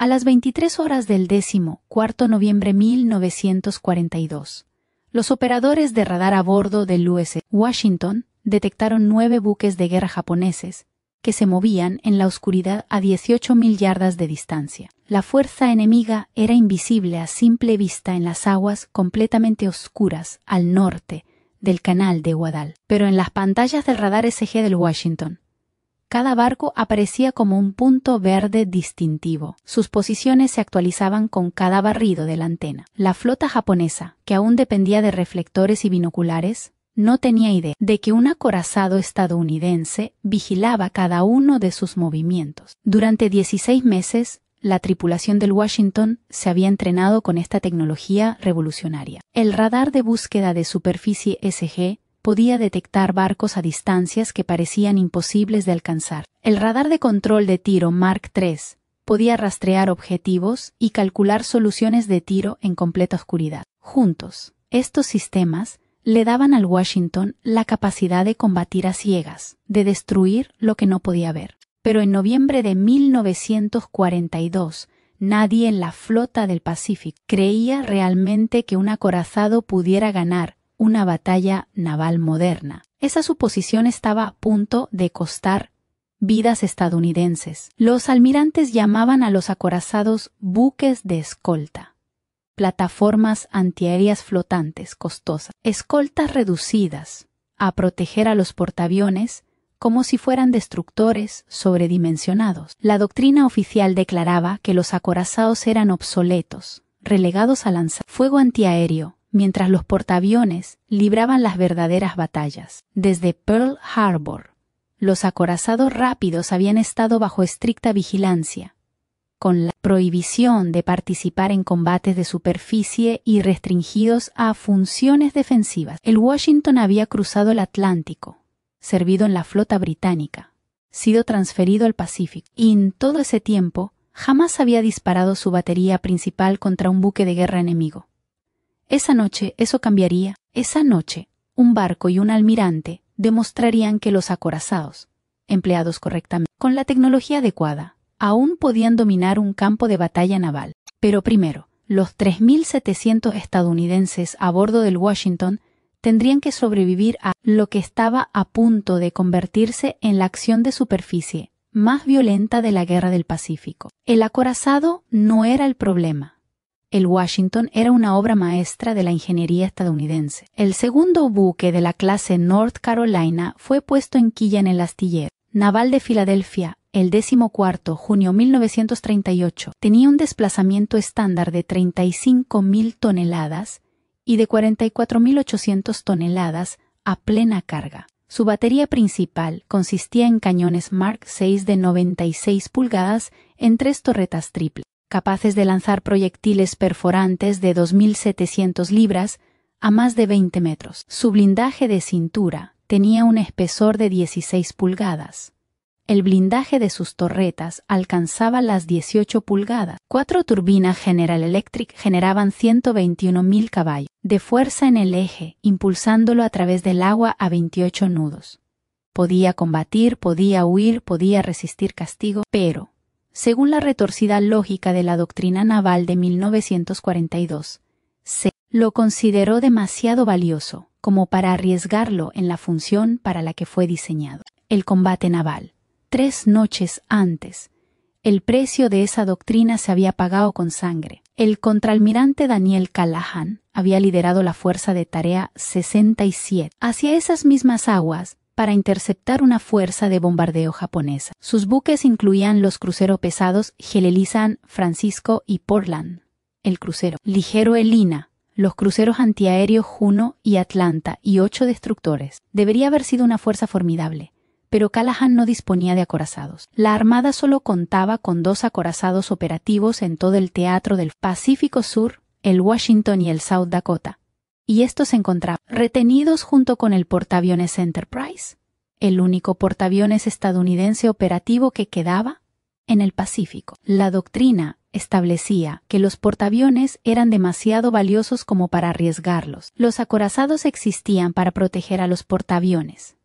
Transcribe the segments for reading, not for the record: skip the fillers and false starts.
A las 23 horas del 14 de noviembre de 1942, los operadores de radar a bordo del USS Washington detectaron 9 buques de guerra japoneses que se movían en la oscuridad a 18.000 yardas de distancia. La fuerza enemiga era invisible a simple vista en las aguas completamente oscuras al norte del canal de Guadalcanal. Pero en las pantallas del radar SG del Washington, cada barco aparecía como un punto verde distintivo. Sus posiciones se actualizaban con cada barrido de la antena. La flota japonesa, que aún dependía de reflectores y binoculares, no tenía idea de que un acorazado estadounidense vigilaba cada uno de sus movimientos. Durante 16 meses, la tripulación del Washington se había entrenado con esta tecnología revolucionaria. El radar de búsqueda de superficie SG podía detectar barcos a distancias que parecían imposibles de alcanzar. El radar de control de tiro Mark III podía rastrear objetivos y calcular soluciones de tiro en completa oscuridad. Juntos, estos sistemas le daban al Washington la capacidad de combatir a ciegas, de destruir lo que no podía ver. Pero en noviembre de 1942, nadie en la flota del Pacífico creía realmente que un acorazado pudiera ganar una batalla naval moderna. Esa suposición estaba a punto de costar vidas estadounidenses. Los almirantes llamaban a los acorazados buques de escolta, plataformas antiaéreas flotantes costosas, escoltas reducidas a proteger a los portaaviones como si fueran destructores sobredimensionados. La doctrina oficial declaraba que los acorazados eran obsoletos, relegados a lanzar fuego antiaéreo, mientras los portaaviones libraban las verdaderas batallas. Desde Pearl Harbor, los acorazados rápidos habían estado bajo estricta vigilancia, con la prohibición de participar en combates de superficie y restringidos a funciones defensivas. El Washington había cruzado el Atlántico, servido en la flota británica, sido transferido al Pacífico, y en todo ese tiempo jamás había disparado su batería principal contra un buque de guerra enemigo. Esa noche eso cambiaría. Esa noche, un barco y un almirante demostrarían que los acorazados, empleados correctamente, con la tecnología adecuada, aún podían dominar un campo de batalla naval. Pero primero, los 3.700 estadounidenses a bordo del Washington tendrían que sobrevivir a lo que estaba a punto de convertirse en la acción de superficie más violenta de la Guerra del Pacífico. El acorazado no era el problema. El Washington era una obra maestra de la ingeniería estadounidense. El segundo buque de la clase North Carolina fue puesto en quilla en el astillero naval de Filadelfia el 14 de junio de 1938. Tenía un desplazamiento estándar de 35.000 toneladas y de 44.800 toneladas a plena carga. Su batería principal consistía en cañones Mark VI de 96 pulgadas en 3 torretas triples, capaces de lanzar proyectiles perforantes de 2.700 libras a más de 20 metros. Su blindaje de cintura tenía un espesor de 16 pulgadas. El blindaje de sus torretas alcanzaba las 18 pulgadas. 4 turbinas General Electric generaban 121.000 caballos de fuerza en el eje, impulsándolo a través del agua a 28 nudos. Podía combatir, podía huir, podía resistir castigo, pero, según la retorcida lógica de la doctrina naval de 1942, se lo consideró demasiado valioso como para arriesgarlo en la función para la que fue diseñado. El combate naval. 3 noches antes, el precio de esa doctrina se había pagado con sangre. El contraalmirante Daniel Callahan había liderado la fuerza de tarea 67 hacia esas mismas aguas para interceptar una fuerza de bombardeo japonesa. Sus buques incluían los cruceros pesados Helelia San Francisco y Portland, el crucero ligero Elina, los cruceros antiaéreos Juno y Atlanta y 8 destructores. Debería haber sido una fuerza formidable, pero Callahan no disponía de acorazados. La Armada solo contaba con 2 acorazados operativos en todo el teatro del Pacífico Sur, el Washington y el South Dakota, y estos se encontraban retenidos junto con el portaaviones Enterprise, el único portaaviones estadounidense operativo que quedaba en el Pacífico. La doctrina establecía que los portaaviones eran demasiado valiosos como para arriesgarlos. Los acorazados existían para proteger a los portaaviones,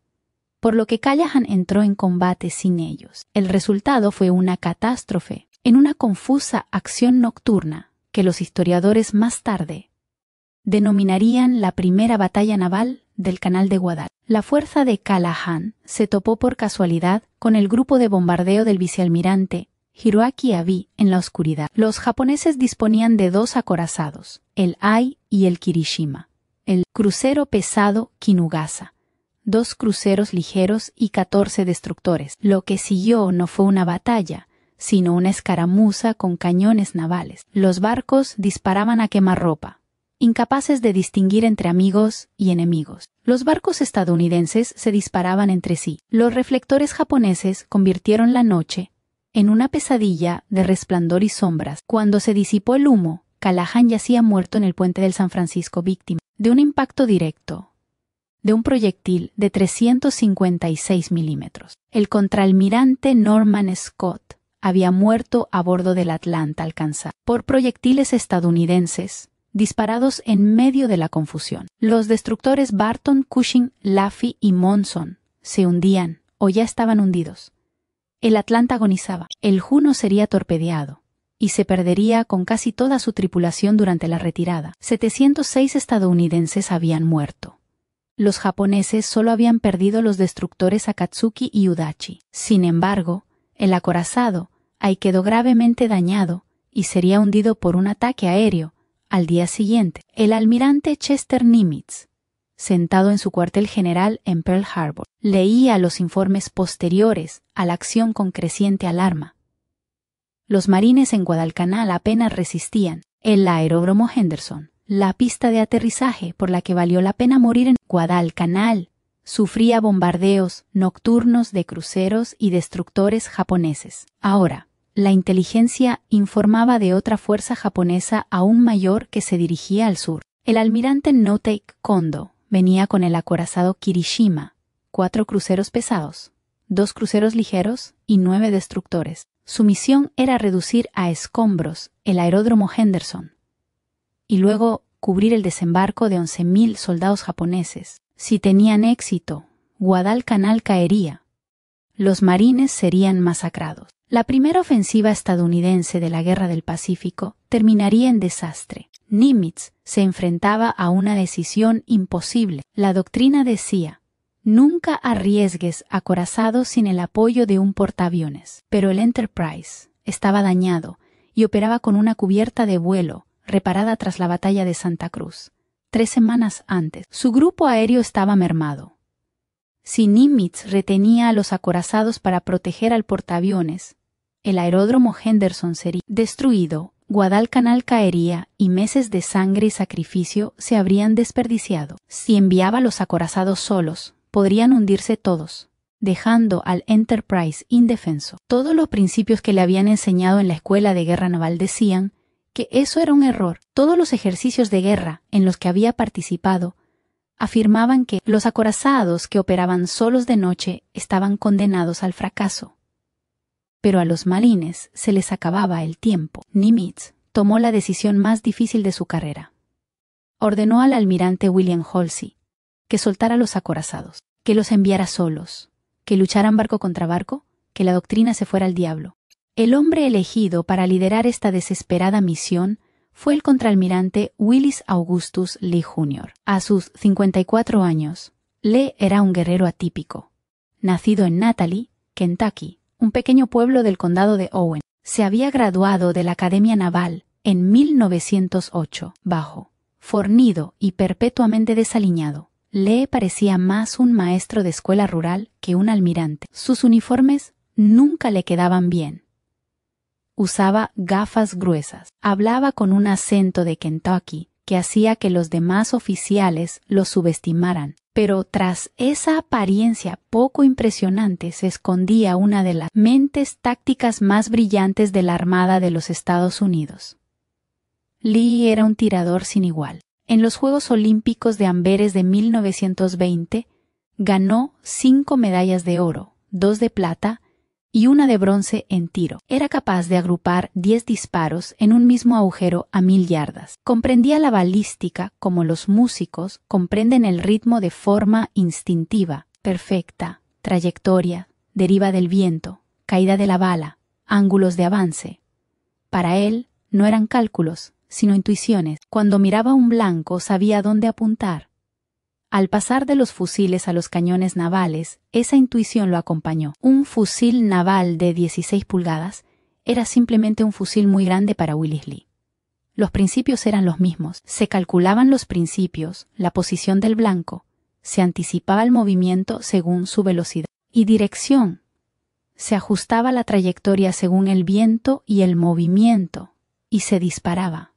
por lo que Callahan entró en combate sin ellos. El resultado fue una catástrofe. en una confusa acción nocturna que los historiadores más tarde denominarían la primera batalla naval del Canal de Guadalcanal. La fuerza de Callahan se topó por casualidad con el grupo de bombardeo del vicealmirante Hiroaki Abe en la oscuridad. Los japoneses disponían de 2 acorazados, el Ai y el Kirishima, el crucero pesado Kinugasa, 2 cruceros ligeros y 14 destructores. Lo que siguió no fue una batalla, sino una escaramuza con cañones navales. Los barcos disparaban a quemarropa, incapaces de distinguir entre amigos y enemigos. Los barcos estadounidenses se disparaban entre sí. Los reflectores japoneses convirtieron la noche en una pesadilla de resplandor y sombras. Cuando se disipó el humo, Callahan yacía muerto en el puente del San Francisco, víctima de un impacto directo de un proyectil de 356 milímetros. El contraalmirante Norman Scott había muerto a bordo del Atlanta al Kansas por proyectiles estadounidenses disparados en medio de la confusión. Los destructores Barton, Cushing, Laffey y Monson se hundían o ya estaban hundidos. El Atlanta agonizaba. El Juno sería torpedeado y se perdería con casi toda su tripulación durante la retirada. 706 estadounidenses habían muerto. Los japoneses solo habían perdido los destructores Akatsuki y Udachi. Sin embargo, el acorazado Ai quedó gravemente dañado y sería hundido por un ataque aéreo. Al día siguiente, el almirante Chester Nimitz, sentado en su cuartel general en Pearl Harbor, leía los informes posteriores a la acción con creciente alarma. Los marines en Guadalcanal apenas resistían. El aeródromo Henderson, la pista de aterrizaje por la que valió la pena morir en Guadalcanal, sufría bombardeos nocturnos de cruceros y destructores japoneses. Ahora, la inteligencia informaba de otra fuerza japonesa aún mayor que se dirigía al sur. El almirante Notei Kondo venía con el acorazado Kirishima, 4 cruceros pesados, 2 cruceros ligeros y 9 destructores. Su misión era reducir a escombros el aeródromo Henderson y luego cubrir el desembarco de 11.000 soldados japoneses. Si tenían éxito, Guadalcanal caería. Los marines serían masacrados. La primera ofensiva estadounidense de la Guerra del Pacífico terminaría en desastre. Nimitz se enfrentaba a una decisión imposible. La doctrina decía: nunca arriesgues acorazados sin el apoyo de un portaaviones. Pero el Enterprise estaba dañado y operaba con una cubierta de vuelo reparada tras la batalla de Santa Cruz. 3 semanas antes, su grupo aéreo estaba mermado. Si Nimitz retenía a los acorazados para proteger al portaaviones, el aeródromo Henderson sería destruido, Guadalcanal caería y meses de sangre y sacrificio se habrían desperdiciado. Si enviaba a los acorazados solos, podrían hundirse todos, dejando al Enterprise indefenso. Todos los principios que le habían enseñado en la escuela de guerra naval decían que eso era un error. Todos los ejercicios de guerra en los que había participado afirmaban que los acorazados que operaban solos de noche estaban condenados al fracaso. Pero a los marines se les acababa el tiempo. Nimitz tomó la decisión más difícil de su carrera. Ordenó al almirante William Halsey que soltara los acorazados, que los enviara solos, que lucharan barco contra barco, que la doctrina se fuera al diablo. El hombre elegido para liderar esta desesperada misión fue el contraalmirante Willis Augustus Lee Jr. A sus 54 años, Lee era un guerrero atípico. Nacido en Natalie, Kentucky, un pequeño pueblo del condado de Owen, se había graduado de la Academia Naval en 1908, bajo, fornido y perpetuamente desaliñado. Lee parecía más un maestro de escuela rural que un almirante. Sus uniformes nunca le quedaban bien. Usaba gafas gruesas. Hablaba con un acento de Kentucky que hacía que los demás oficiales lo subestimaran. Pero tras esa apariencia poco impresionante se escondía una de las mentes tácticas más brillantes de la Armada de los Estados Unidos. Lee era un tirador sin igual. En los Juegos Olímpicos de Amberes de 1920 ganó 5 medallas de oro, 2 de plata y 1 de bronce en tiro. Era capaz de agrupar 10 disparos en un mismo agujero a 1000 yardas. Comprendía la balística como los músicos comprenden el ritmo de forma instintiva, perfecta, trayectoria, deriva del viento, caída de la bala, ángulos de avance, Para él, no eran cálculos, sino intuiciones. Cuando miraba un blanco, sabía dónde apuntar. Al pasar de los fusiles a los cañones navales, esa intuición lo acompañó. Un fusil naval de 16 pulgadas era simplemente un fusil muy grande para Willis Lee. Los principios eran los mismos. Se calculaban los principios, la posición del blanco, se anticipaba el movimiento según su velocidad y dirección. Se ajustaba la trayectoria según el viento y el movimiento, y se disparaba.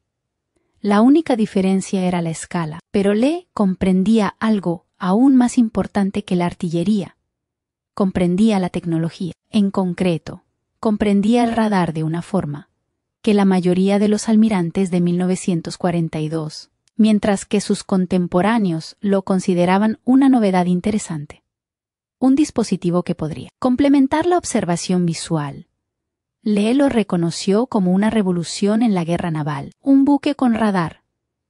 La única diferencia era la escala, pero Lee comprendía algo aún más importante que la artillería. Comprendía la tecnología. En concreto, comprendía el radar de una forma que la mayoría de los almirantes de 1942, mientras que sus contemporáneos lo consideraban una novedad interesante. Un dispositivo que podría complementar la observación visual. Lee lo reconoció como una revolución en la guerra naval. Un buque con radar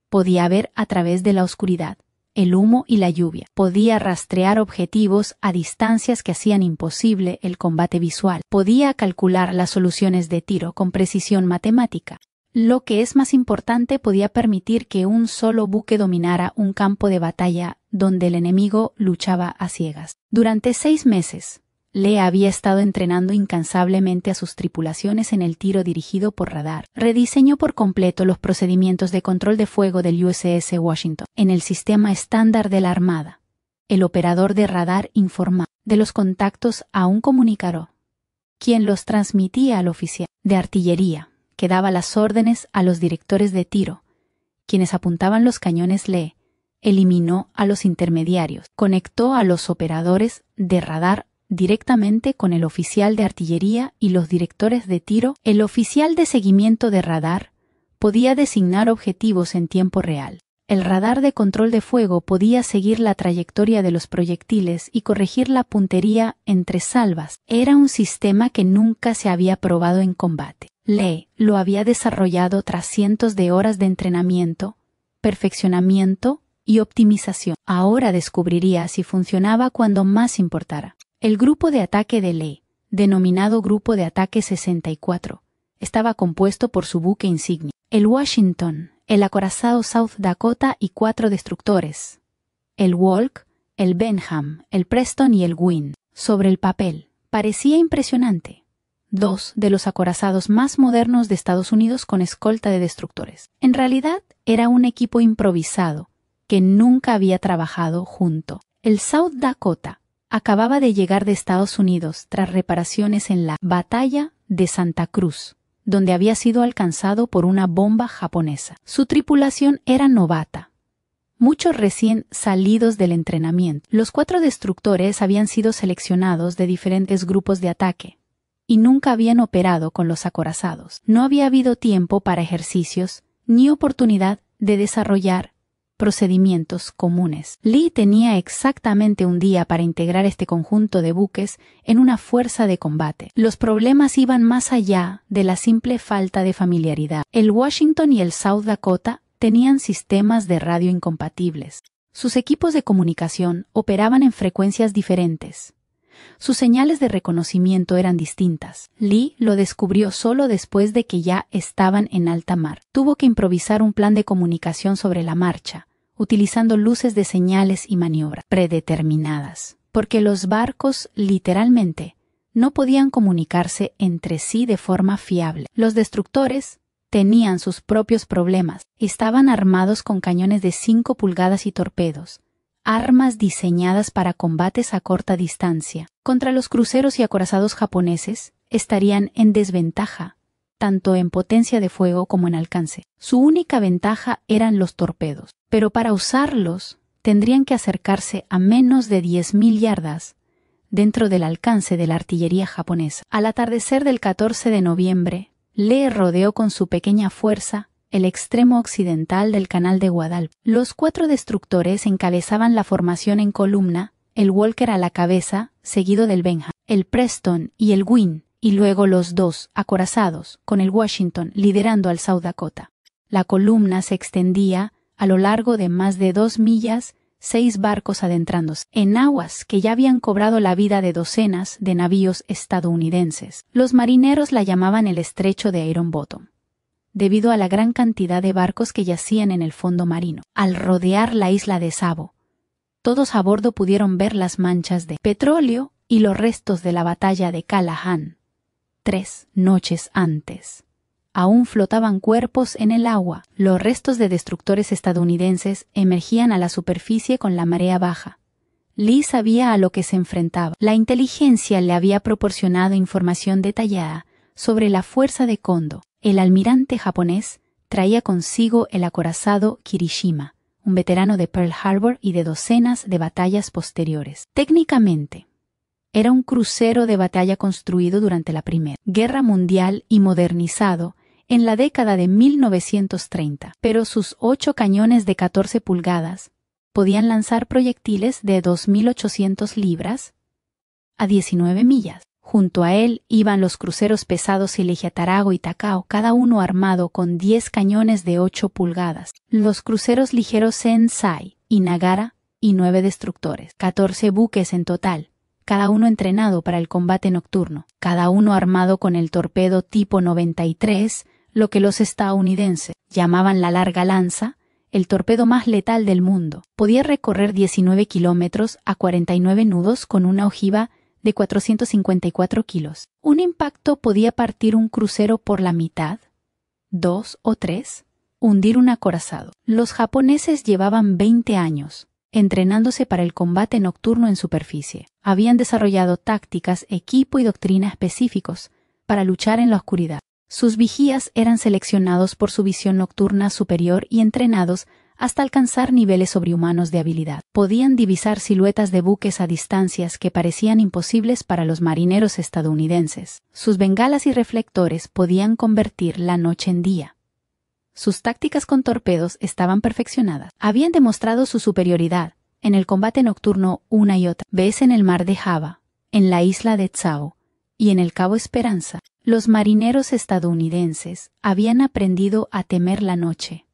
podía ver a través de la oscuridad, el humo y la lluvia. Podía rastrear objetivos a distancias que hacían imposible el combate visual. Podía calcular las soluciones de tiro con precisión matemática. Lo que es más importante, podía permitir que un solo buque dominara un campo de batalla donde el enemigo luchaba a ciegas. Durante 6 meses, Lee había estado entrenando incansablemente a sus tripulaciones en el tiro dirigido por radar. Rediseñó por completo los procedimientos de control de fuego del USS Washington en el sistema estándar de la Armada. El operador de radar informaba de los contactos a un comunicador, quien los transmitía al oficial de artillería, que daba las órdenes a los directores de tiro, quienes apuntaban los cañones. Lee eliminó a los intermediarios, conectó a los operadores de radar directamente con el oficial de artillería y los directores de tiro. El oficial de seguimiento de radar podía designar objetivos en tiempo real. El radar de control de fuego podía seguir la trayectoria de los proyectiles y corregir la puntería entre salvas. Era un sistema que nunca se había probado en combate. Lee lo había desarrollado tras cientos de horas de entrenamiento, perfeccionamiento y optimización. Ahora descubriría si funcionaba cuando más importara. El grupo de ataque de Lee, denominado Grupo de Ataque 64, estaba compuesto por su buque insignia, el Washington, el acorazado South Dakota y 4 destructores, el Walk, el Benham, el Preston y el Gwynn. Sobre el papel, parecía impresionante. 2 de los acorazados más modernos de Estados Unidos con escolta de destructores. En realidad, era un equipo improvisado que nunca había trabajado junto. El South Dakota acababa de llegar de Estados Unidos tras reparaciones en la Batalla de Santa Cruz, donde había sido alcanzado por una bomba japonesa. Su tripulación era novata, muchos recién salidos del entrenamiento. Los 4 destructores habían sido seleccionados de diferentes grupos de ataque y nunca habían operado con los acorazados. No había habido tiempo para ejercicios ni oportunidad de desarrollar procedimientos comunes. Lee tenía exactamente un día para integrar este conjunto de buques en una fuerza de combate. Los problemas iban más allá de la simple falta de familiaridad. El Washington y el South Dakota tenían sistemas de radio incompatibles. Sus equipos de comunicación operaban en frecuencias diferentes. Sus señales de reconocimiento eran distintas. Lee lo descubrió solo después de que ya estaban en alta mar. Tuvo que improvisar un plan de comunicación sobre la marcha, utilizando luces de señales y maniobras predeterminadas, porque los barcos, literalmente, no podían comunicarse entre sí de forma fiable. Los destructores tenían sus propios problemas. Estaban armados con cañones de 5 pulgadas y torpedos, armas diseñadas para combates a corta distancia. Contra los cruceros y acorazados japoneses estarían en desventaja, tanto en potencia de fuego como en alcance. Su única ventaja eran los torpedos, pero para usarlos tendrían que acercarse a menos de 10.000 yardas dentro del alcance de la artillería japonesa. Al atardecer del 14 de noviembre, Lee rodeó con su pequeña fuerza el extremo occidental del canal de Guadalpe. Los 4 destructores encabezaban la formación en columna, el Walker a la cabeza, seguido del Benham, el Preston y el Gwynn, y luego los 2 acorazados, con el Washington liderando al South Dakota. La columna se extendía a lo largo de más de 2 millas 6 barcos adentrándose en aguas que ya habían cobrado la vida de docenas de navíos estadounidenses. Los marineros la llamaban el estrecho de Iron Bottom, debido a la gran cantidad de barcos que yacían en el fondo marino. Al rodear la isla de Savo, todos a bordo pudieron ver las manchas de petróleo y los restos de la batalla de Callahan. 3 noches antes, aún flotaban cuerpos en el agua. Los restos de destructores estadounidenses emergían a la superficie con la marea baja. Lee sabía a lo que se enfrentaba. La inteligencia le había proporcionado información detallada sobre la fuerza de Kondo. El almirante japonés traía consigo el acorazado Kirishima, un veterano de Pearl Harbor y de docenas de batallas posteriores. Técnicamente, era un crucero de batalla construido durante la Primera Guerra Mundial y modernizado en la década de 1930, pero sus 8 cañones de 14 pulgadas podían lanzar proyectiles de 2.800 libras a 19 millas. Junto a él iban los cruceros pesados Elegia Tarago y Takao, cada uno armado con 10 cañones de 8 pulgadas. Los cruceros ligeros Sensai y Nagara y 9 destructores. 14 buques en total, cada uno entrenado para el combate nocturno, cada uno armado con el torpedo tipo 93, lo que los estadounidenses llamaban la larga lanza, el torpedo más letal del mundo. Podía recorrer 19 kilómetros a 49 nudos con una ojiva de 454 kilos. Un impacto podía partir un crucero por la mitad, 2 o 3, hundir un acorazado. Los japoneses llevaban 20 años entrenándose para el combate nocturno en superficie. Habían desarrollado tácticas, equipo y doctrina específicos para luchar en la oscuridad. Sus vigías eran seleccionados por su visión nocturna superior y entrenados hasta alcanzar niveles sobrehumanos de habilidad. Podían divisar siluetas de buques a distancias que parecían imposibles para los marineros estadounidenses. Sus bengalas y reflectores podían convertir la noche en día. Sus tácticas con torpedos estaban perfeccionadas. Habían demostrado su superioridad en el combate nocturno una y otra vez en el mar de Java, en la isla de Tsavo y en el Cabo Esperanza. Los marineros estadounidenses habían aprendido a temer la noche.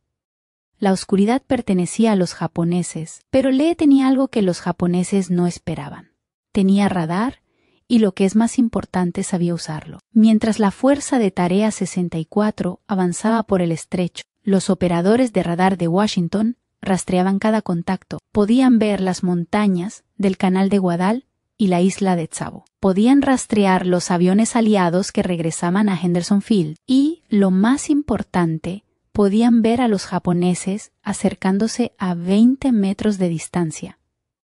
La oscuridad pertenecía a los japoneses, pero Lee tenía algo que los japoneses no esperaban. Tenía radar y, lo que es más importante, sabía usarlo. Mientras la fuerza de Tarea 64 avanzaba por el estrecho, los operadores de radar de Washington rastreaban cada contacto. Podían ver las montañas del canal de Guadal y la isla de Tsavo. Podían rastrear los aviones aliados que regresaban a Henderson Field y, lo más importante, podían ver a los japoneses acercándose a 20 metros de distancia,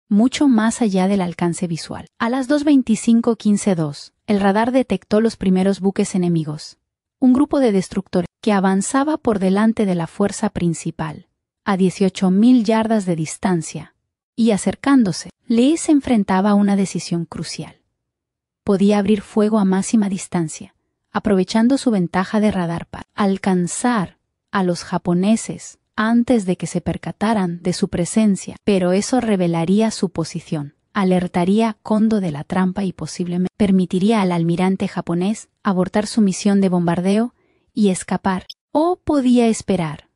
mucho más allá del alcance visual. A las 2:25:15:2, el radar detectó los primeros buques enemigos, un grupo de destructores que avanzaba por delante de la fuerza principal, a 18.000 yardas de distancia, y acercándose. Lee se enfrentaba a una decisión crucial. Podía abrir fuego a máxima distancia, aprovechando su ventaja de radar para alcanzar a los japoneses antes de que se percataran de su presencia, pero eso revelaría su posición, alertaría a Kondo de la trampa y posiblemente permitiría al almirante japonés abortar su misión de bombardeo y escapar. O podía esperar,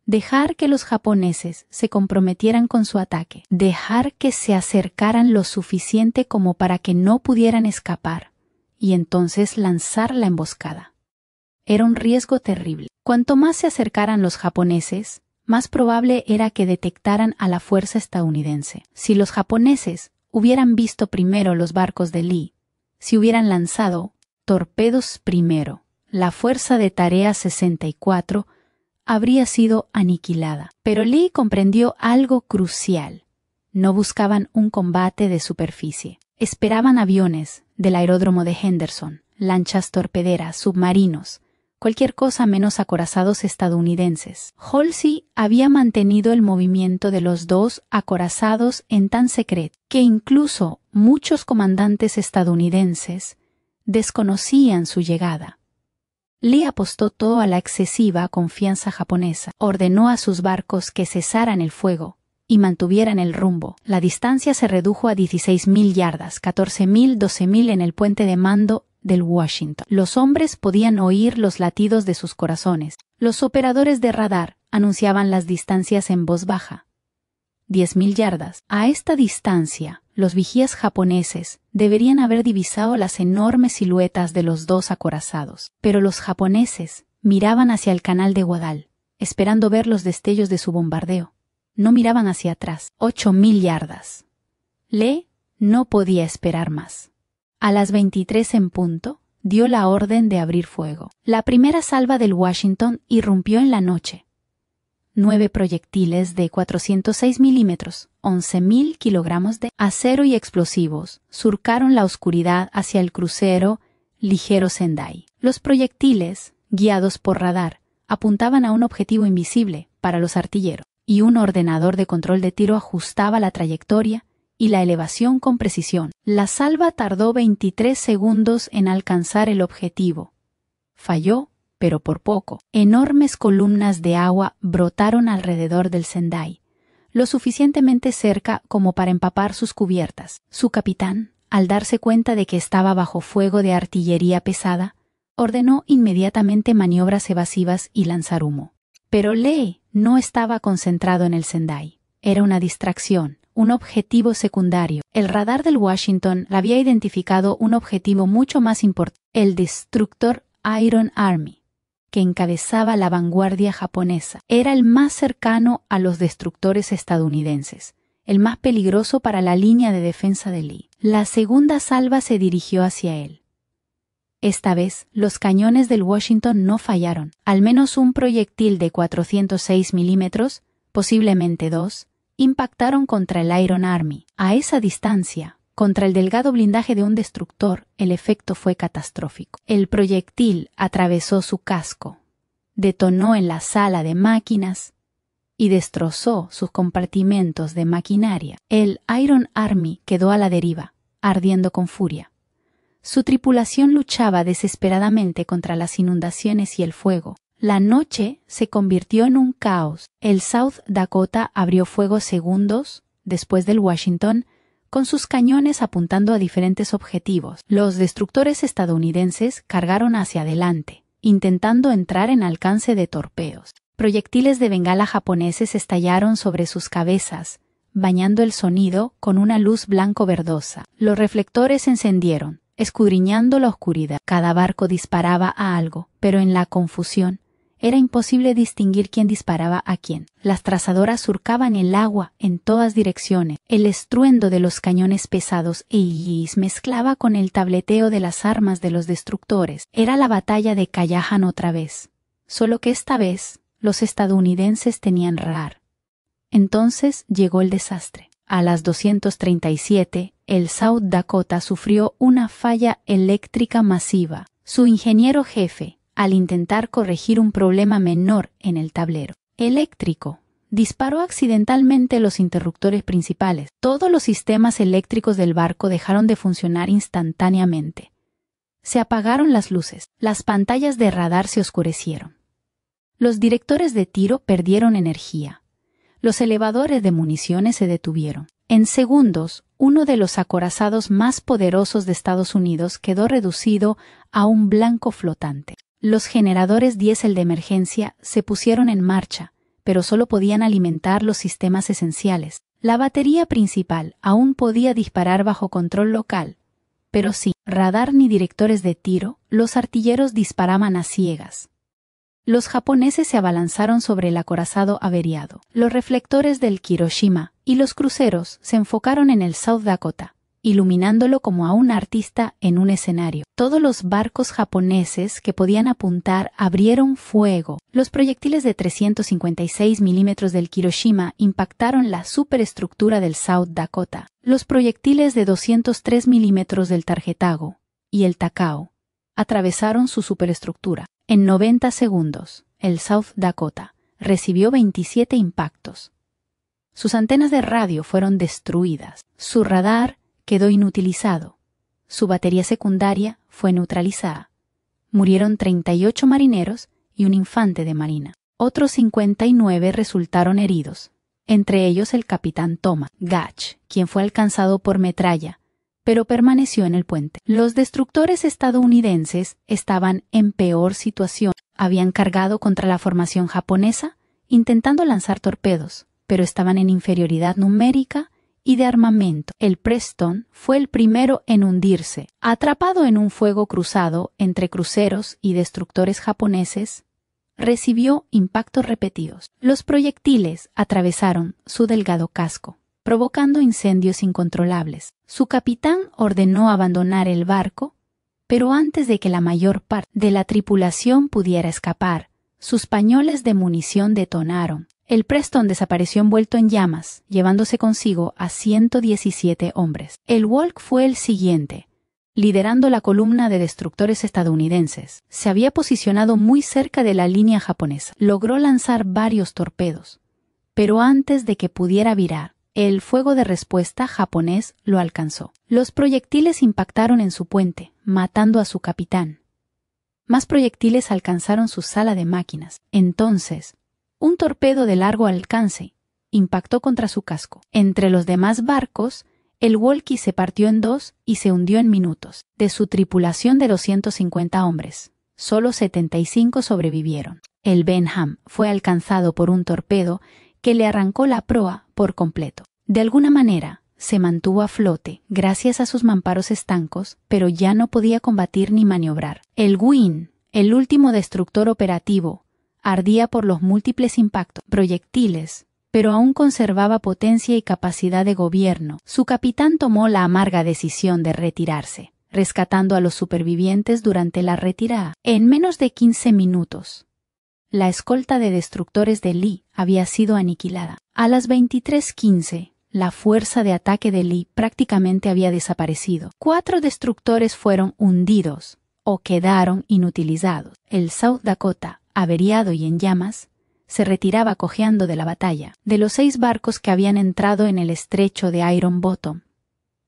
dejar que los japoneses se comprometieran con su ataque, dejar que se acercaran lo suficiente como para que no pudieran escapar, y entonces lanzar la emboscada. Era un riesgo terrible. Cuanto más se acercaran los japoneses, más probable era que detectaran a la fuerza estadounidense. Si los japoneses hubieran visto primero los barcos de Lee, si hubieran lanzado torpedos primero, la fuerza de Tarea 64 habría sido aniquilada. Pero Lee comprendió algo crucial. No buscaban un combate de superficie. Esperaban aviones del aeródromo de Henderson, lanchas torpederas, submarinos, cualquier cosa menos acorazados estadounidenses. Halsey había mantenido el movimiento de los 2 acorazados en tan secreto que incluso muchos comandantes estadounidenses desconocían su llegada. Lee apostó todo a la excesiva confianza japonesa. Ordenó a sus barcos que cesaran el fuego y mantuvieran el rumbo. La distancia se redujo a 16.000 yardas, 14.000, 12.000 en el puente de mando del Washington. Los hombres podían oír los latidos de sus corazones. Los operadores de radar anunciaban las distancias en voz baja. 10.000 yardas. A esta distancia, los vigías japoneses deberían haber divisado las enormes siluetas de los dos acorazados. Pero los japoneses miraban hacia el canal de Guadal, esperando ver los destellos de su bombardeo. No miraban hacia atrás. 8.000 yardas. Lee no podía esperar más. A las 23 en punto, dio la orden de abrir fuego. La primera salva del Washington irrumpió en la noche. 9 proyectiles de 406 milímetros, 11.000 kilogramos de acero y explosivos, surcaron la oscuridad hacia el crucero ligero Sendai. Los proyectiles, guiados por radar, apuntaban a un objetivo invisible para los artilleros, y un ordenador de control de tiro ajustaba la trayectoria y la elevación con precisión. La salva tardó 23 segundos en alcanzar el objetivo. Falló, pero por poco. Enormes columnas de agua brotaron alrededor del Sendai, lo suficientemente cerca como para empapar sus cubiertas. Su capitán, al darse cuenta de que estaba bajo fuego de artillería pesada, ordenó inmediatamente maniobras evasivas y lanzar humo. Pero Lee no estaba concentrado en el Sendai. Era una distracción, un objetivo secundario. El radar del Washington había identificado un objetivo mucho más importante, el destructor Iron Army, que encabezaba la vanguardia japonesa. Era el más cercano a los destructores estadounidenses, el más peligroso para la línea de defensa de Lee. La segunda salva se dirigió hacia él. Esta vez, los cañones del Washington no fallaron. Al menos un proyectil de 406 milímetros, posiblemente 2, impactaron contra el Iron Army. A esa distancia, contra el delgado blindaje de un destructor, el efecto fue catastrófico. El proyectil atravesó su casco, detonó en la sala de máquinas y destrozó sus compartimentos de maquinaria. El Iron Army quedó a la deriva, ardiendo con furia. Su tripulación luchaba desesperadamente contra las inundaciones y el fuego. La noche se convirtió en un caos. El South Dakota abrió fuego segundos después del Washington, con sus cañones apuntando a diferentes objetivos. Los destructores estadounidenses cargaron hacia adelante, intentando entrar en alcance de torpedos. Proyectiles de bengala japoneses estallaron sobre sus cabezas, bañando el sonido con una luz blanco-verdosa. Los reflectores se encendieron, escudriñando la oscuridad. Cada barco disparaba a algo, pero en la confusión era imposible distinguir quién disparaba a quién. Las trazadoras surcaban el agua en todas direcciones. El estruendo de los cañones pesados y mezclaba con el tableteo de las armas de los destructores. Era la batalla de Callahan otra vez, solo que esta vez los estadounidenses tenían radar. Entonces llegó el desastre. A las 2:37, el South Dakota sufrió una falla eléctrica masiva. Su ingeniero jefe, al intentar corregir un problema menor en el tablero eléctrico, disparó accidentalmente los interruptores principales. Todos los sistemas eléctricos del barco dejaron de funcionar instantáneamente. Se apagaron las luces, las pantallas de radar se oscurecieron. Los directores de tiro perdieron energía. Los elevadores de municiones se detuvieron. En segundos, uno de los acorazados más poderosos de Estados Unidos quedó reducido a un blanco flotante. Los generadores diésel de emergencia se pusieron en marcha, pero solo podían alimentar los sistemas esenciales. La batería principal aún podía disparar bajo control local, pero sin radar ni directores de tiro, los artilleros disparaban a ciegas. Los japoneses se abalanzaron sobre el acorazado averiado. Los reflectores del Hiroshima y los cruceros se enfocaron en el South Dakota, iluminándolo como a un artista en un escenario. Todos los barcos japoneses que podían apuntar abrieron fuego. Los proyectiles de 356 milímetros del Hiroshima impactaron la superestructura del South Dakota. Los proyectiles de 203 milímetros del Targetago y el Takao atravesaron su superestructura. En 90 segundos, el South Dakota recibió 27 impactos. Sus antenas de radio fueron destruidas. Su radar quedó inutilizado. Su batería secundaria fue neutralizada. Murieron 38 marineros y un infante de marina. Otros 59 resultaron heridos, entre ellos el capitán Thomas Gage, quien fue alcanzado por metralla, pero permaneció en el puente. Los destructores estadounidenses estaban en peor situación. Habían cargado contra la formación japonesa, intentando lanzar torpedos, pero estaban en inferioridad numérica y de armamento. El Preston fue el primero en hundirse. Atrapado en un fuego cruzado entre cruceros y destructores japoneses, recibió impactos repetidos. Los proyectiles atravesaron su delgado casco, provocando incendios incontrolables. Su capitán ordenó abandonar el barco, pero antes de que la mayor parte de la tripulación pudiera escapar, sus pañoles de munición detonaron. El Preston desapareció envuelto en llamas, llevándose consigo a 117 hombres. El Walk fue el siguiente, liderando la columna de destructores estadounidenses. Se había posicionado muy cerca de la línea japonesa. Logró lanzar varios torpedos, pero antes de que pudiera virar, el fuego de respuesta japonés lo alcanzó. Los proyectiles impactaron en su puente, matando a su capitán. Más proyectiles alcanzaron su sala de máquinas. Entonces, un torpedo de largo alcance impactó contra su casco. Entre los demás barcos, el Walkie se partió en dos y se hundió en minutos. De su tripulación de 250 hombres, solo 75 sobrevivieron. El Benham fue alcanzado por un torpedo que le arrancó la proa por completo. De alguna manera, se mantuvo a flote gracias a sus mamparos estancos, pero ya no podía combatir ni maniobrar. El Win, el último destructor operativo, ardía por los múltiples impactos, proyectiles, pero aún conservaba potencia y capacidad de gobierno. Su capitán tomó la amarga decisión de retirarse, rescatando a los supervivientes durante la retirada. En menos de 15 minutos, la escolta de destructores de Lee había sido aniquilada. A las 23:15, la fuerza de ataque de Lee prácticamente había desaparecido. 4 destructores fueron hundidos o quedaron inutilizados. El South Dakota, averiado y en llamas, se retiraba cojeando de la batalla. De los 6 barcos que habían entrado en el estrecho de Iron Bottom,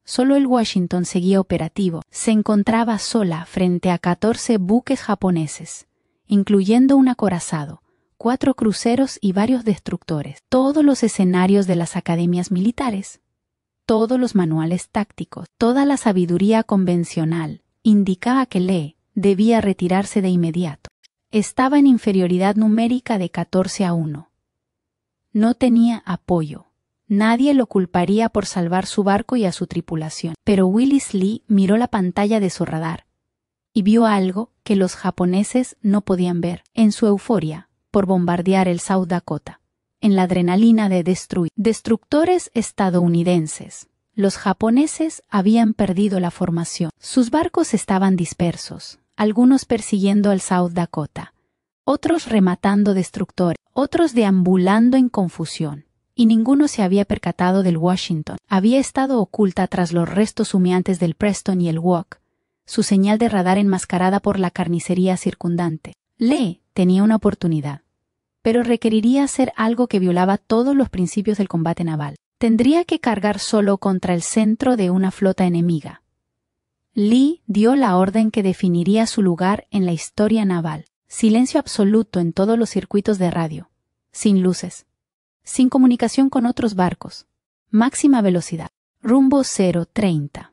solo el Washington seguía operativo. Se encontraba sola frente a 14 buques japoneses, incluyendo un acorazado, 4 cruceros y varios destructores. Todos los escenarios de las academias militares, todos los manuales tácticos, toda la sabiduría convencional indicaba que Lee debía retirarse de inmediato. Estaba en inferioridad numérica de 14-1. No tenía apoyo. Nadie lo culparía por salvar su barco y a su tripulación. Pero Willis Lee miró la pantalla de su radar y vio algo que los japoneses no podían ver. En su euforia por bombardear el South Dakota, en la adrenalina de destruir destructores estadounidenses, los japoneses habían perdido la formación. Sus barcos estaban dispersos, algunos persiguiendo al South Dakota, otros rematando destructores, otros deambulando en confusión, y ninguno se había percatado del Washington. Había estado oculta tras los restos humeantes del Preston y el Walk, su señal de radar enmascarada por la carnicería circundante. Lee tenía una oportunidad, pero requeriría hacer algo que violaba todos los principios del combate naval. Tendría que cargar solo contra el centro de una flota enemiga. Lee dio la orden que definiría su lugar en la historia naval. Silencio absoluto en todos los circuitos de radio, sin luces, sin comunicación con otros barcos, máxima velocidad, rumbo 0:30.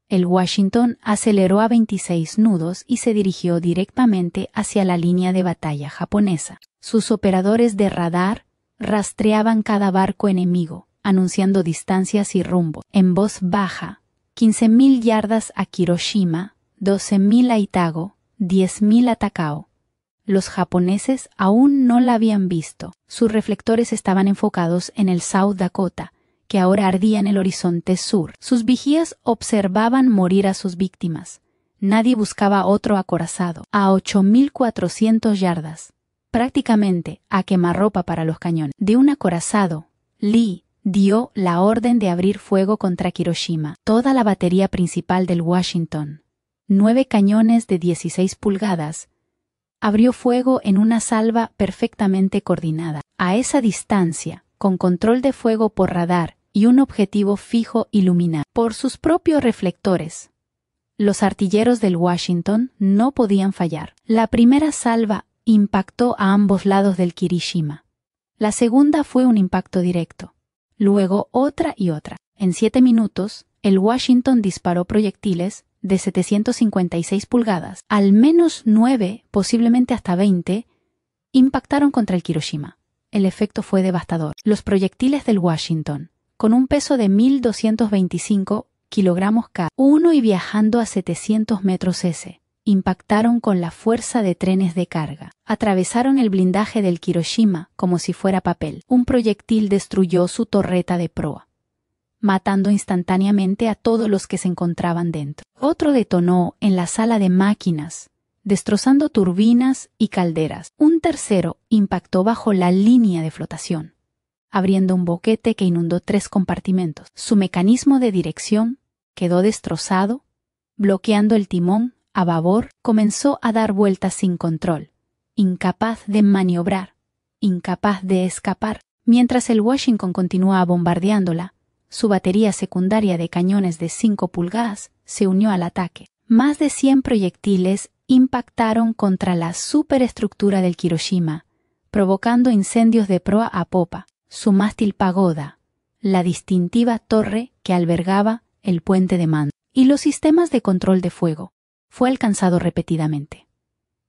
El Washington aceleró a 26 nudos y se dirigió directamente hacia la línea de batalla japonesa. Sus operadores de radar rastreaban cada barco enemigo, anunciando distancias y rumbo. En voz baja, 15.000 yardas a Hiroshima, 12.000 a Itago, 10.000 a Takao. Los japoneses aún no la habían visto. Sus reflectores estaban enfocados en el South Dakota, que ahora ardía en el horizonte sur. Sus vigías observaban morir a sus víctimas. Nadie buscaba otro acorazado. A 8.400 yardas, prácticamente a quemarropa para los cañones de un acorazado, Lee dio la orden de abrir fuego contra Hiroshima. Toda la batería principal del Washington, 9 cañones de 16 pulgadas, abrió fuego en una salva perfectamente coordinada. A esa distancia, con control de fuego por radar y un objetivo fijo iluminado por sus propios reflectores, los artilleros del Washington no podían fallar. La primera salva impactó a ambos lados del Kirishima. La segunda fue un impacto directo. Luego otra y otra. En 7 minutos, el Washington disparó proyectiles de 756 pulgadas. Al menos 9, posiblemente hasta 20, impactaron contra el Hiroshima. el efecto fue devastador. Los proyectiles del Washington, con un peso de 1.225 kilogramos cada uno y viajando a 700 metros s, impactaron con la fuerza de trenes de carga. Atravesaron el blindaje del Hiroshima como si fuera papel. Un proyectil destruyó su torreta de proa, matando instantáneamente a todos los que se encontraban dentro. Otro detonó en la sala de máquinas, destrozando turbinas y calderas. Un tercero impactó bajo la línea de flotación, abriendo un boquete que inundó 3 compartimentos. Su mecanismo de dirección quedó destrozado, bloqueando el timón. A babor comenzó a dar vueltas sin control, incapaz de maniobrar, incapaz de escapar. Mientras el Washington continuaba bombardeándola, su batería secundaria de cañones de 5 pulgadas se unió al ataque. Más de 100 proyectiles impactaron contra la superestructura del Hiroshima, provocando incendios de proa a popa, su mástil pagoda, la distintiva torre que albergaba el puente de mando, y los sistemas de control de fuego. Fue alcanzado repetidamente.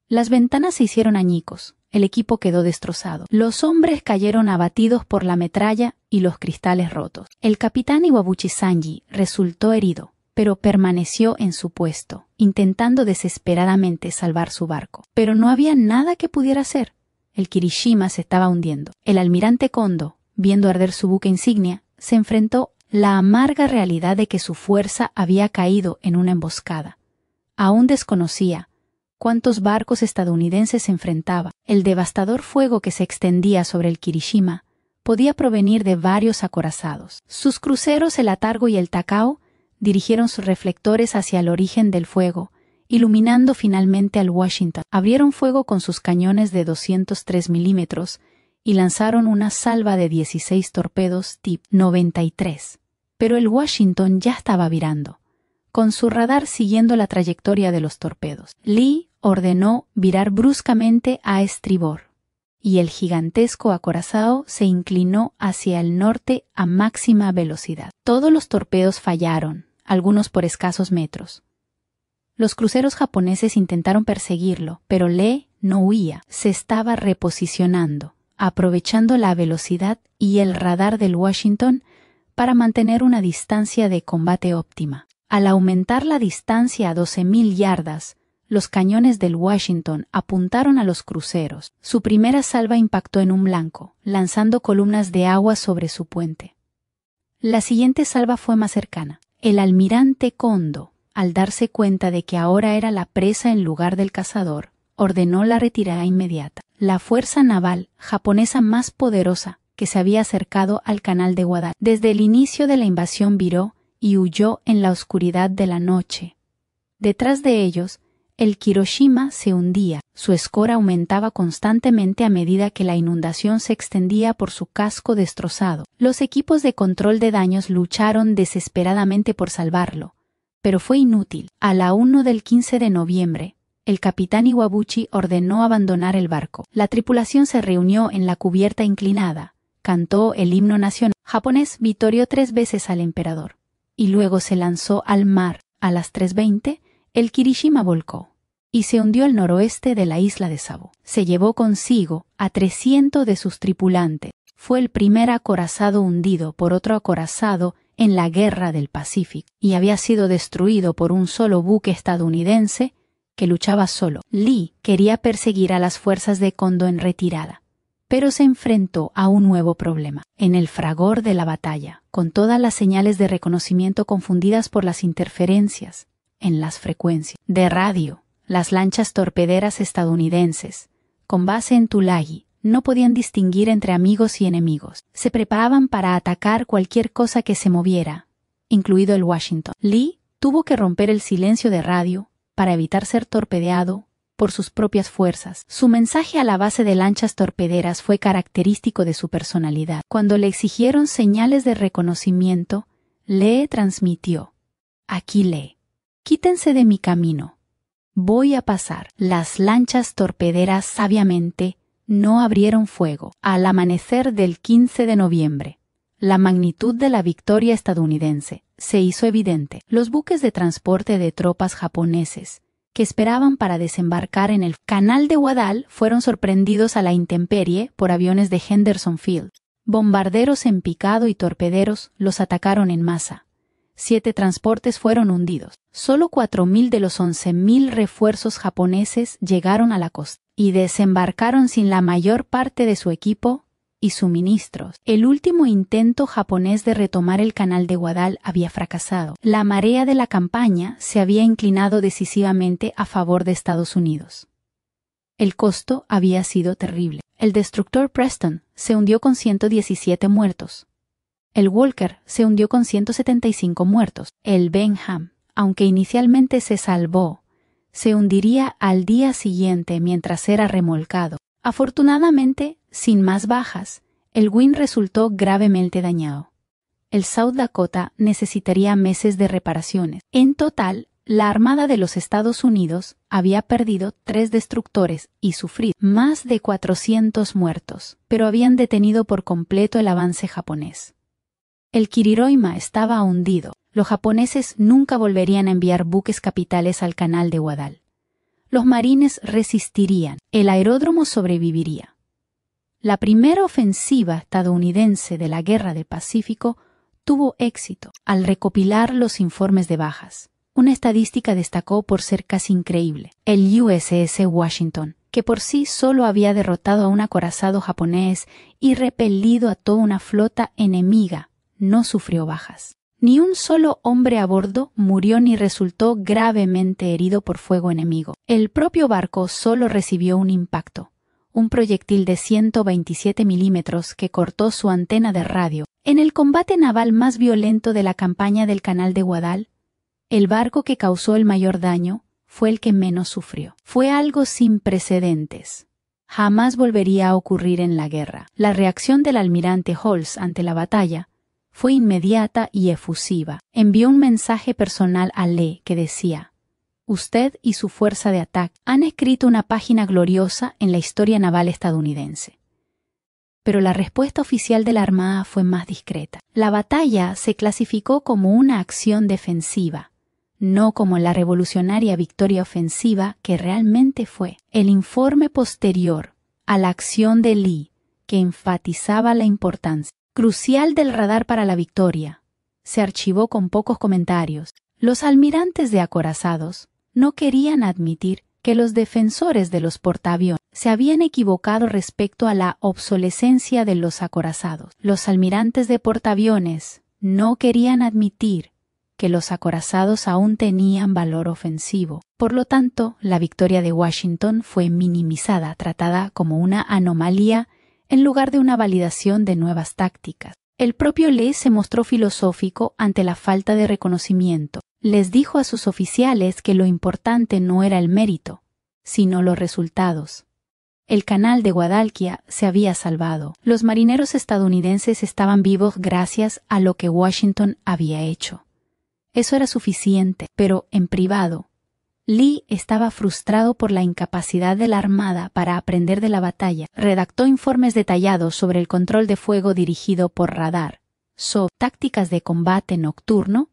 Las ventanas se hicieron añicos, el equipo quedó destrozado. Los hombres cayeron abatidos por la metralla y los cristales rotos. El capitán Iwabuchi Sanji resultó herido, pero permaneció en su puesto, intentando desesperadamente salvar su barco. Pero no había nada que pudiera hacer. El Kirishima se estaba hundiendo. El almirante Kondo, viendo arder su buque insignia, se enfrentó a la amarga realidad de que su fuerza había caído en una emboscada. Aún desconocía cuántos barcos estadounidenses se enfrentaba. El devastador fuego que se extendía sobre el Kirishima podía provenir de varios acorazados. Sus cruceros, el Atargo y el Takao, dirigieron sus reflectores hacia el origen del fuego, iluminando finalmente al Washington. Abrieron fuego con sus cañones de 203 milímetros y lanzaron una salva de 16 torpedos Type 93. Pero el Washington ya estaba virando, con su radar siguiendo la trayectoria de los torpedos. Lee ordenó virar bruscamente a estribor, y el gigantesco acorazado se inclinó hacia el norte a máxima velocidad. Todos los torpedos fallaron, algunos por escasos metros. Los cruceros japoneses intentaron perseguirlo, pero Lee no huía, se estaba reposicionando, aprovechando la velocidad y el radar del Washington para mantener una distancia de combate óptima. Al aumentar la distancia a 12.000 yardas, los cañones del Washington apuntaron a los cruceros. Su primera salva impactó en un blanco, lanzando columnas de agua sobre su puente. La siguiente salva fue más cercana. El almirante Kondo, al darse cuenta de que ahora era la presa en lugar del cazador, ordenó la retirada inmediata. La fuerza naval japonesa más poderosa que se había acercado al canal de Guadalajara desde el inicio de la invasión viró y huyó en la oscuridad de la noche. Detrás de ellos, el Hiroshima se hundía. Su escora aumentaba constantemente a medida que la inundación se extendía por su casco destrozado. Los equipos de control de daños lucharon desesperadamente por salvarlo, pero fue inútil. A la 1 del 15 de noviembre, el capitán Iwabuchi ordenó abandonar el barco. La tripulación se reunió en la cubierta inclinada, cantó el himno nacional japonés, vitorió 3 veces al emperador, y luego se lanzó al mar. A las 3:20, el Kirishima volcó y se hundió al noroeste de la isla de Savo. Se llevó consigo a 300 de sus tripulantes. Fue el primer acorazado hundido por otro acorazado en la Guerra del Pacífico y había sido destruido por un solo buque estadounidense que luchaba solo. Lee quería perseguir a las fuerzas de Kondo en retirada, pero se enfrentó a un nuevo problema. En el fragor de la batalla, con todas las señales de reconocimiento confundidas por las interferencias en las frecuencias de radio, las lanchas torpederas estadounidenses, con base en Tulagi, no podían distinguir entre amigos y enemigos. Se preparaban para atacar cualquier cosa que se moviera, incluido el Washington. Lee tuvo que romper el silencio de radio para evitar ser torpedeado por sus propias fuerzas. Su mensaje a la base de lanchas torpederas fue característico de su personalidad. Cuando le exigieron señales de reconocimiento, Lee transmitió: «Aquí Lee, quítense de mi camino. Voy a pasar». Las lanchas torpederas sabiamente no abrieron fuego. Al amanecer del 15 de noviembre, la magnitud de la victoria estadounidense se hizo evidente. Los buques de transporte de tropas japoneses que esperaban para desembarcar en el canal de Guadal fueron sorprendidos a la intemperie por aviones de Henderson Field. Bombarderos en picado y torpederos los atacaron en masa. 7 transportes fueron hundidos. Solo 4.000 de los 11.000 refuerzos japoneses llegaron a la costa y desembarcaron sin la mayor parte de su equipo y suministros. El último intento japonés de retomar el canal de Guadal había fracasado. La marea de la campaña se había inclinado decisivamente a favor de Estados Unidos. El costo había sido terrible. El destructor Preston se hundió con 117 muertos. El Walker se hundió con 175 muertos. El Benham, aunque inicialmente se salvó, se hundiría al día siguiente mientras era remolcado. Afortunadamente, sin más bajas, el Wynne resultó gravemente dañado. El South Dakota necesitaría meses de reparaciones. En total, la Armada de los Estados Unidos había perdido 3 destructores y sufrido más de 400 muertos, pero habían detenido por completo el avance japonés. El Kiriroima estaba hundido. Los japoneses nunca volverían a enviar buques capitales al canal de Guadal. Los marines resistirían. El aeródromo sobreviviría. La primera ofensiva estadounidense de la Guerra del Pacífico tuvo éxito al recopilar los informes de bajas. Una estadística destacó por ser casi increíble. El USS Washington, que por sí solo había derrotado a un acorazado japonés y repelido a toda una flota enemiga, no sufrió bajas. Ni un solo hombre a bordo murió ni resultó gravemente herido por fuego enemigo. El propio barco solo recibió un impacto, un proyectil de 127 milímetros que cortó su antena de radio. En el combate naval más violento de la campaña del Canal de Guadal, el barco que causó el mayor daño fue el que menos sufrió. Fue algo sin precedentes. Jamás volvería a ocurrir en la guerra. La reacción del almirante Halls ante la batalla fue inmediata y efusiva. Envió un mensaje personal a Lee que decía: «Usted y su fuerza de ataque han escrito una página gloriosa en la historia naval estadounidense». Pero la respuesta oficial de la Armada fue más discreta. La batalla se clasificó como una acción defensiva, no como la revolucionaria victoria ofensiva que realmente fue. El informe posterior a la acción de Lee, que enfatizaba la importancia crucial del radar para la victoria, se archivó con pocos comentarios. Los almirantes de acorazados no querían admitir que los defensores de los portaaviones se habían equivocado respecto a la obsolescencia de los acorazados. Los almirantes de portaaviones no querían admitir que los acorazados aún tenían valor ofensivo. Por lo tanto, la victoria de Washington fue minimizada, tratada como una anomalía en lugar de una validación de nuevas tácticas. El propio Lee se mostró filosófico ante la falta de reconocimiento. Les dijo a sus oficiales que lo importante no era el mérito, sino los resultados. El canal de Guadalquivir se había salvado. Los marineros estadounidenses estaban vivos gracias a lo que Washington había hecho. Eso era suficiente, pero en privado, Lee estaba frustrado por la incapacidad de la Armada para aprender de la batalla. Redactó informes detallados sobre el control de fuego dirigido por radar, sobre tácticas de combate nocturno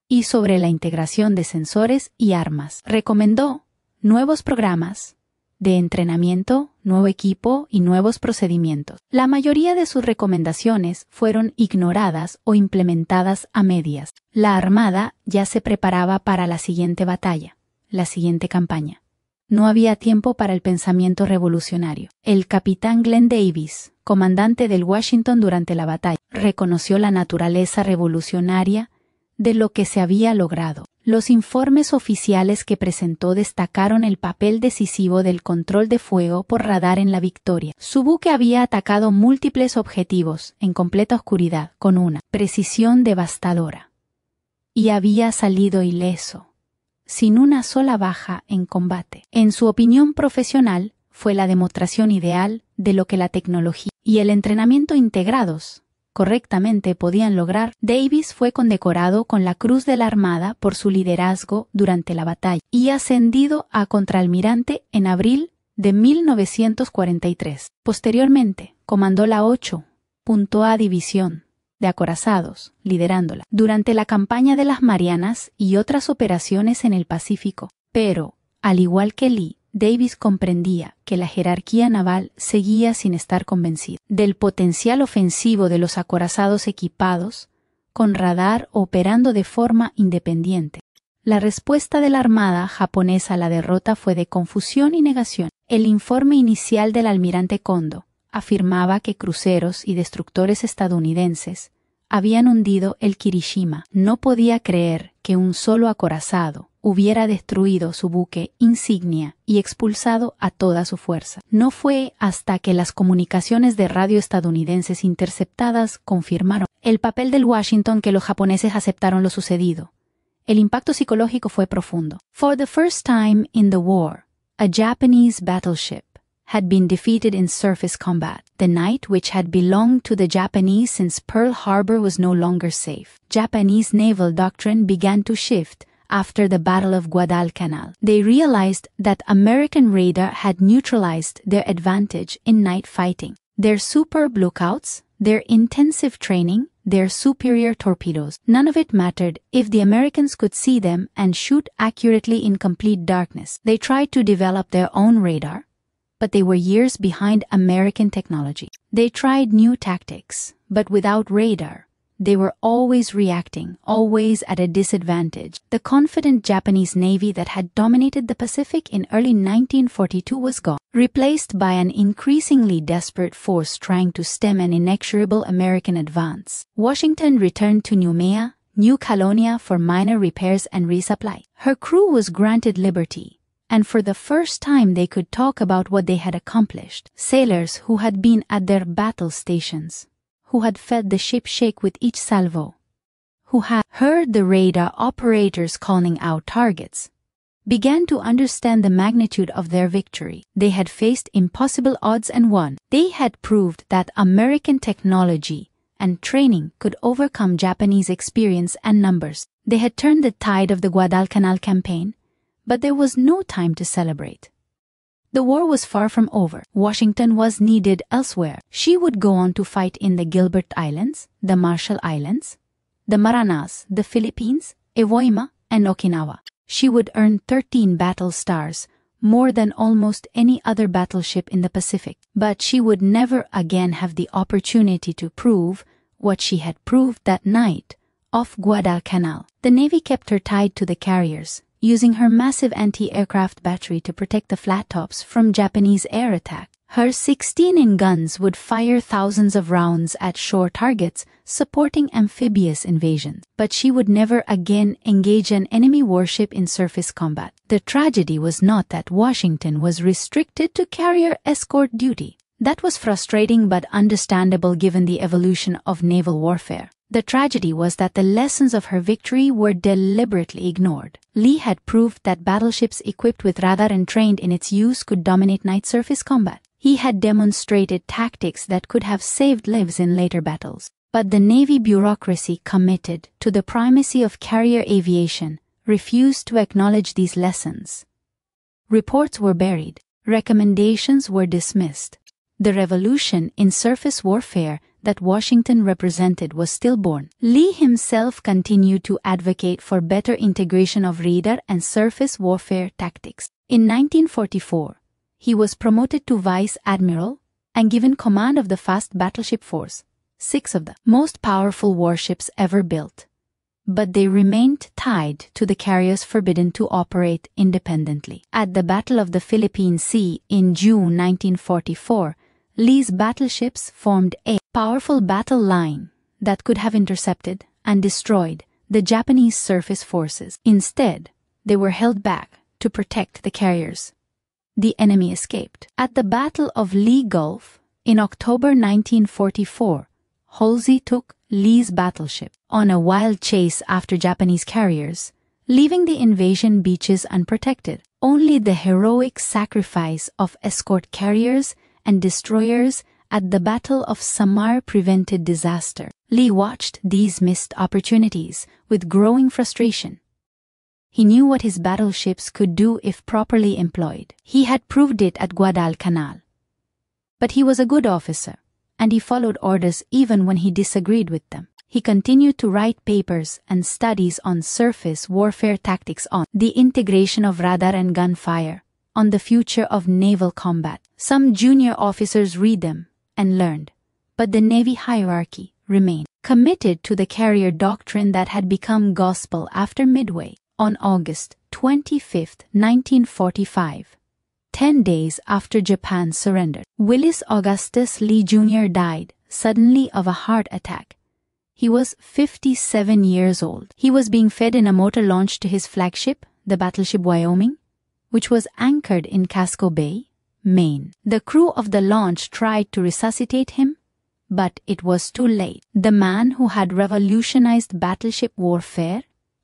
y sobre la integración de sensores y armas. Recomendó nuevos programas de entrenamiento, nuevo equipo y nuevos procedimientos. La mayoría de sus recomendaciones fueron ignoradas o implementadas a medias. La Armada ya se preparaba para la siguiente batalla, la siguiente campaña. No había tiempo para el pensamiento revolucionario. El capitán Glenn Davis, comandante del Washington durante la batalla, reconoció la naturaleza revolucionaria de lo que se había logrado. Los informes oficiales que presentó destacaron el papel decisivo del control de fuego por radar en la victoria. Su buque había atacado múltiples objetivos en completa oscuridad con una precisión devastadora y había salido ileso, sin una sola baja en combate. En su opinión profesional, fue la demostración ideal de lo que la tecnología y el entrenamiento integrados correctamente podían lograr. Davis fue condecorado con la Cruz de la Armada por su liderazgo durante la batalla y ascendido a contraalmirante en abril de 1943. Posteriormente, comandó la 8.A División de acorazados, liderándola durante la campaña de las Marianas y otras operaciones en el Pacífico. Pero, Al igual que Lee, Davis comprendía que la jerarquía naval seguía sin estar convencida del potencial ofensivo de los acorazados equipados con radar operando de forma independiente. La respuesta de la Armada japonesa a la derrota fue de confusión y negación. El informe inicial del almirante Kondo afirmaba que cruceros y destructores estadounidenses habían hundido el Kirishima. No podía creer que un solo acorazado hubiera destruido su buque insignia y expulsado a toda su fuerza. No fue hasta que las comunicaciones de radio estadounidenses interceptadas confirmaron el papel del Washington que los japoneses aceptaron lo sucedido. El impacto psicológico fue profundo. For the first time in the war, a Japanese battleship had been defeated in surface combat. The night, which had belonged to the Japanese since Pearl Harbor, was no longer safe. Japanese naval doctrine began to shift after the Battle of Guadalcanal. They realized that American radar had neutralized their advantage in night fighting. Their superb lookouts, their intensive training, their superior torpedoes, none of it mattered if the Americans could see them and shoot accurately in complete darkness. They tried to develop their own radar, but they were years behind American technology. They tried new tactics, but without radar, they were always reacting, always at a disadvantage. The confident Japanese Navy that had dominated the Pacific in early 1942 was gone, replaced by an increasingly desperate force trying to stem an inexorable American advance. Washington returned to Noumea, New Caledonia for minor repairs and resupply. Her crew was granted liberty, and for the first time they could talk about what they had accomplished. Sailors who had been at their battle stations, who had felt the ship shake with each salvo, who had heard the radar operators calling out targets, began to understand the magnitude of their victory. They had faced impossible odds and won. They had proved that American technology and training could overcome Japanese experience and numbers. They had turned the tide of the Guadalcanal campaign, but there was no time to celebrate. The war was far from over. Washington was needed elsewhere. She would go on to fight in the Gilbert Islands, the Marshall Islands, the Marianas, the Philippines, Iwo Jima, and Okinawa. She would earn 13 battle stars, more than almost any other battleship in the Pacific. But she would never again have the opportunity to prove what she had proved that night off Guadalcanal. The Navy kept her tied to the carriers, using her massive anti-aircraft battery to protect the flat tops from Japanese air attack. Her 16-inch guns would fire thousands of rounds at shore targets, supporting amphibious invasion. But she would never again engage an enemy warship in surface combat. The tragedy was not that Washington was restricted to carrier escort duty. That was frustrating but understandable given the evolution of naval warfare. The tragedy was that the lessons of her victory were deliberately ignored. Lee had proved that battleships equipped with radar and trained in its use could dominate night surface combat. He had demonstrated tactics that could have saved lives in later battles. But the Navy bureaucracy committed to the primacy of carrier aviation refused to acknowledge these lessons. Reports were buried. Recommendations were dismissed. The revolution in surface warfare that Washington represented was stillborn. Lee himself continued to advocate for better integration of radar and surface warfare tactics. In 1944, he was promoted to Vice Admiral and given command of the fast battleship force, 6 of the most powerful warships ever built. But they remained tied to the carriers forbidden to operate independently. At the Battle of the Philippine Sea in June 1944, Lee's battleships formed a powerful battle line that could have intercepted and destroyed the Japanese surface forces. Instead, they were held back to protect the carriers. The enemy escaped. At the Battle of Lee Gulf in October 1944, Halsey took Lee's battleship on a wild chase after Japanese carriers, leaving the invasion beaches unprotected. Only the heroic sacrifice of escort carriers and destroyers at the Battle of Samar prevented disaster. Lee watched these missed opportunities with growing frustration. He knew what his battleships could do if properly employed. He had proved it at Guadalcanal. But he was a good officer, and he followed orders even when he disagreed with them. He continued to write papers and studies on surface warfare tactics, on the integration of radar and gunfire, on the future of naval combat. Some junior officers read them and learned, but the Navy hierarchy remained committed to the carrier doctrine that had become gospel after Midway. On August 25, 1945, 10 days after Japan surrendered, Willis Augustus Lee Jr. died suddenly of a heart attack. He was 57 years old. He was being fed in a motor launch to his flagship, the battleship Wyoming, which was anchored in Casco Bay, Maine. The crew of the launch tried to resuscitate him, but it was too late. The man who had revolutionized battleship warfare,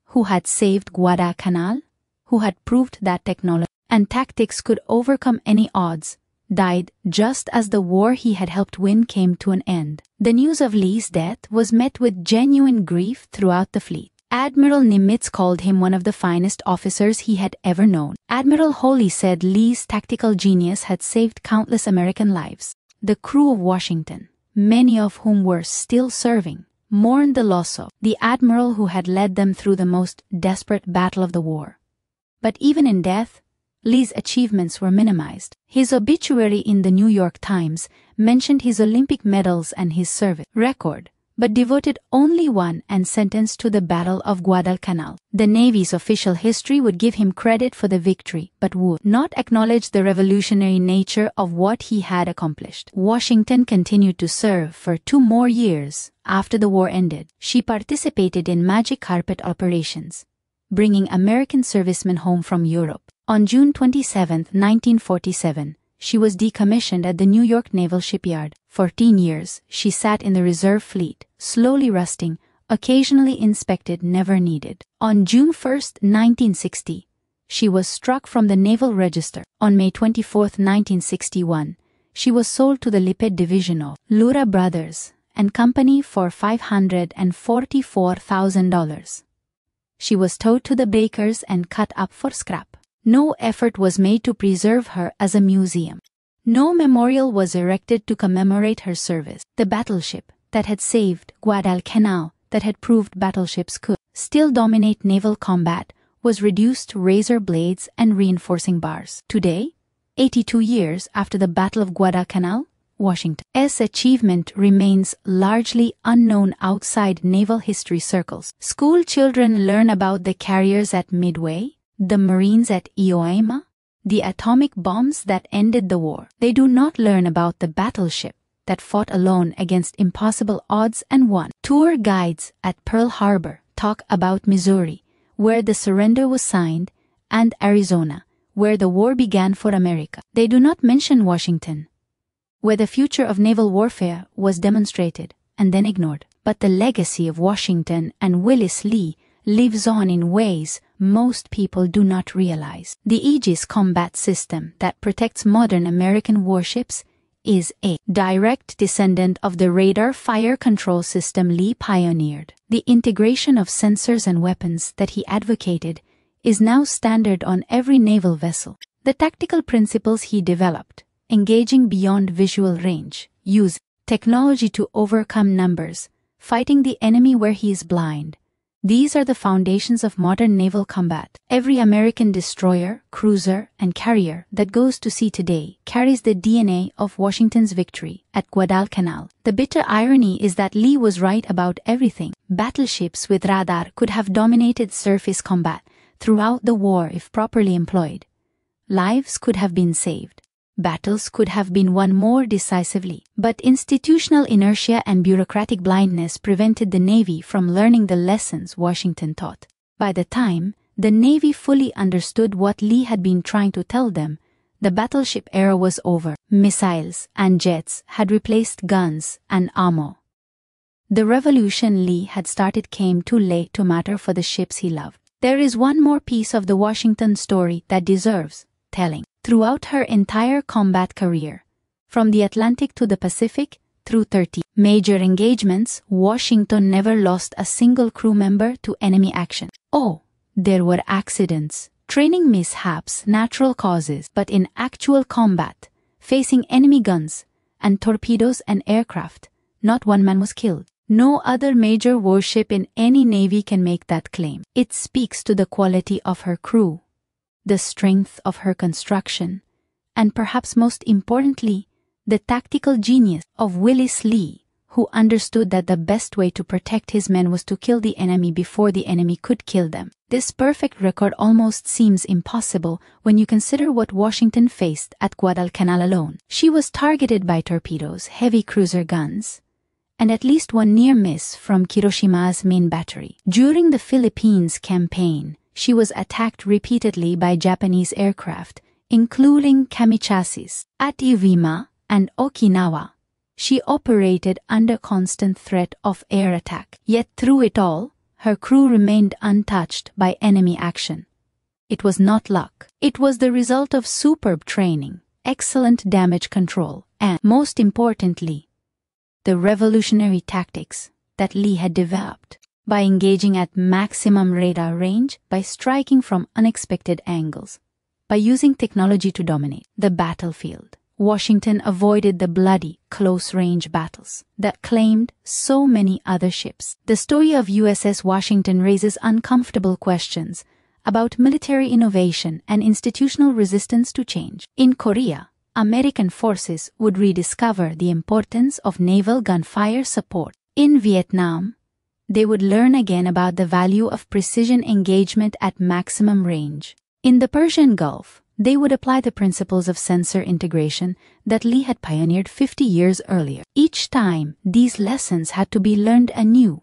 who had saved Guadalcanal, who had proved that technology and tactics could overcome any odds, died just as the war he had helped win came to an end. The news of Lee's death was met with genuine grief throughout the fleet. Admiral Nimitz called him one of the finest officers he had ever known. Admiral Holley said Lee's tactical genius had saved countless American lives. The crew of Washington, many of whom were still serving, mourned the loss of the admiral who had led them through the most desperate battle of the war. But even in death, Lee's achievements were minimized. His obituary in the New York Times mentioned his Olympic medals and his service record, but devoted only one and sentenced to the Battle of Guadalcanal. The Navy's official history would give him credit for the victory, but would not acknowledge the revolutionary nature of what he had accomplished. Washington continued to serve for 2 more years after the war ended. She participated in Magic Carpet operations, bringing American servicemen home from Europe. On June 27, 1947, she was decommissioned at the New York Naval Shipyard. 14 years, she sat in the reserve fleet, slowly rusting, occasionally inspected, never needed. On June 1, 1960, she was struck from the Naval Register. On May 24, 1961, she was sold to the Lippitt division of Lura Brothers and Company for $544,000. She was towed to the breakers and cut up for scrap. No effort was made to preserve her as a museum. No memorial was erected to commemorate her service. The battleship that had saved Guadalcanal, that had proved battleships could still dominate naval combat, was reduced to razor blades and reinforcing bars. Today, 82 years after the Battle of Guadalcanal, Washington's achievement remains largely unknown outside naval history circles. School children learn about the carriers at Midway, the Marines at Iwo Jima, the atomic bombs that ended the war. They do not learn about the battleship that fought alone against impossible odds and won. Tour guides at Pearl Harbor talk about Missouri, where the surrender was signed, and Arizona, where the war began for America. They do not mention Washington, where the future of naval warfare was demonstrated and then ignored. But the legacy of Washington and Willis Lee lives on in ways most people do not realize. The Aegis combat system that protects modern American warships is a direct descendant of the radar fire control system Lee pioneered. The integration of sensors and weapons that he advocated is now standard on every naval vessel. The tactical principles he developed, engaging beyond visual range, use technology to overcome numbers, fighting the enemy where he is blind. These are the foundations of modern naval combat. Every American destroyer, cruiser, and carrier that goes to sea today carries the DNA of Washington's victory at Guadalcanal. The bitter irony is that Lee was right about everything. Battleships with radar could have dominated surface combat throughout the war if properly employed. Lives could have been saved. Battles could have been won more decisively, but institutional inertia and bureaucratic blindness prevented the Navy from learning the lessons Washington taught. By the time the Navy fully understood what Lee had been trying to tell them, the battleship era was over. Missiles and jets had replaced guns and ammo. The revolution Lee had started came too late to matter for the ships he loved. There is one more piece of the Washington story that deserves telling. Throughout her entire combat career, from the Atlantic to the Pacific, through 30 major engagements, Washington never lost a single crew member to enemy action. Oh, there were accidents, training mishaps, natural causes, but in actual combat, facing enemy guns and torpedoes and aircraft. Not one man was killed. No other major warship in any navy can make that claim. It speaks to the quality of her crew, the strength of her construction, and perhaps most importantly, the tactical genius of Willis Lee, who understood that the best way to protect his men was to kill the enemy before the enemy could kill them. This perfect record almost seems impossible when you consider what Washington faced at Guadalcanal alone. She was targeted by torpedoes, heavy cruiser guns, and at least one near miss from Kiroshima's main battery. During the Philippines campaign, she was attacked repeatedly by Japanese aircraft, including kamikazes. At Iwo Jima and Okinawa, she operated under constant threat of air attack. Yet through it all, her crew remained untouched by enemy action. It was not luck. It was the result of superb training, excellent damage control, and, most importantly, the revolutionary tactics that Lee had developed. By engaging at maximum radar range, by striking from unexpected angles, by using technology to dominate the battlefield, Washington avoided the bloody, close-range battles that claimed so many other ships. The story of USS Washington raises uncomfortable questions about military innovation and institutional resistance to change. In Korea, American forces would rediscover the importance of naval gunfire support. In Vietnam, they would learn again about the value of precision engagement at maximum range. In the Persian Gulf, they would apply the principles of sensor integration that Lee had pioneered 50 years earlier. Each time, these lessons had to be learned anew,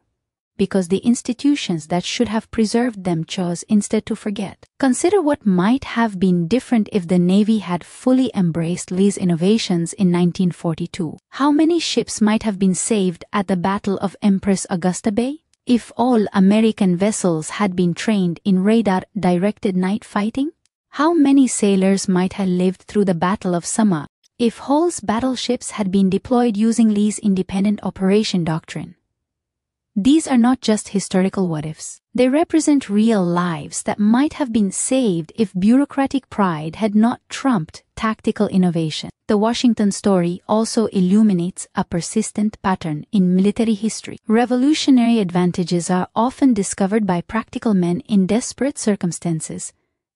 because the institutions that should have preserved them chose instead to forget. Consider what might have been different if the Navy had fully embraced Lee's innovations in 1942. How many ships might have been saved at the Battle of Empress Augusta Bay? If all American vessels had been trained in radar-directed night fighting? How many sailors might have lived through the Battle of Samar if Hull's battleships had been deployed using Lee's independent operation doctrine? These are not just historical what-ifs. They represent real lives that might have been saved if bureaucratic pride had not trumped tactical innovation. The Washington story also illuminates a persistent pattern in military history. Revolutionary advantages are often discovered by practical men in desperate circumstances,